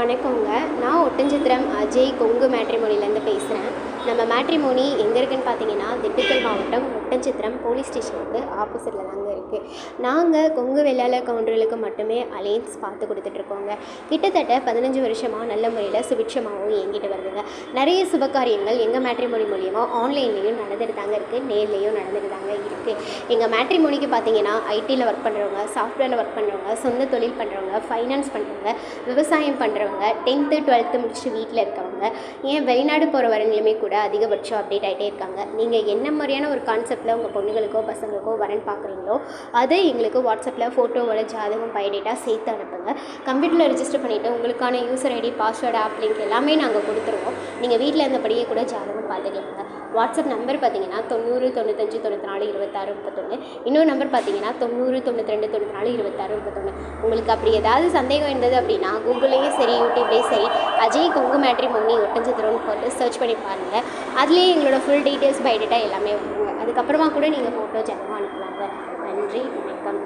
வணக்கங்க. நான் ஒட்டன்சத்திரம் அஜய் கொங்கு மேட்ரிமோனிலேருந்து பேசுகிறேன். நம்ம மேட்ரிமோனி எங்கே இருக்குன்னு பார்த்தீங்கன்னா, திண்டுக்கல் மாவட்டம் ஒட்டன்சத்திரம் போலீஸ் ஸ்டேஷனுக்கு ஆப்போசிட்டில் தாங்க இருக்குது. நாங்கள் கொங்கு வெள்ளாளர் கவுண்டர்களுக்கு மட்டுமே அலைன்ஸ் பார்த்து கொடுத்துட்ருக்கோங்க. கிட்டத்தட்ட 15 வருஷமாக நல்ல முறையில் சுபிட்சமாகவும் இயங்கிட்டு வருதுங்க. நிறைய சுபகாரியங்கள் எங்கள் மேட்ரிமோனி மூலியமாக ஆன்லைன்லேயும் நடந்துட்டு தாங்க இருக்குது, நேர்லேயும் நடந்துட்டு தாங்க இருக்குது. எங்கள் மேட்ரிமோனிக்கு பார்த்தீங்கன்னா ஐடியில் ஒர்க் பண்ணுறவங்க, சாஃப்ட்வேரில் ஒர்க் பண்ணுறவங்க, சொந்த தொழில் பண்ணுறவங்க, ஃபைனான்ஸ் பண்ணுறவங்க, விவசாயம் பண்ணுறவங்க, 10th 12th முடிச்சுட்டு வீட்டில் இருக்கவங்க, ஏன் வெளிநாடு போகிற வரங்களுமே கூட அதிகபட்சம் அப்டேட் ஆகிட்டே இருக்காங்க. நீங்கள் என்ன மாதிரியான ஒரு கான்செப்டில் உங்கள் பொண்ணுங்களுக்கோ பசங்களுக்கோ வரன் பார்க்குறீங்களோ அதை எங்களுக்கு வாட்ஸ்அப்பில் ஃபோட்டோவோட ஜாதகம் பயோடேட்டா சேர்த்து அனுப்புங்க. கம்ப்யூட்டரில் ரிஜிஸ்டர் பண்ணிவிட்டு உங்களுக்கான user ID, password, app link எல்லாமே நாங்கள் கொடுத்துருவோம். நீங்கள் வீட்டில் இருந்தபடியே கூட ஜாதகம் பார்த்துக்கலாங்க. வாட்ஸ்அப் நம்பர் பார்த்தீங்கன்னா 90 95 94 26 31. இன்னொரு நம்பர் பார்த்தீங்கன்னா 90 92 94 26 31. உங்களுக்கு அப்படி ஏதாவது சந்தேகம் இருந்தது அப்படின்னா கூகுள்லேயும் சரி யூடியூப்லேயும் சரி அஜய் கொங்கு மேட்ரிமோனி ஒட்டன்சத்திரம்னு போட்டு சர்ச் பண்ணி பாருங்கள். அதுலேயே எங்களோட ஃபுல் டீட்டெயில்ஸ் பயோடேட்டா எல்லாமே வருங்க. அதுக்கப்புறமா கூட நீங்கள் ஃபோட்டோ ஜாதகம் அனுப்பலாங்க. நன்றி, வணக்கம்.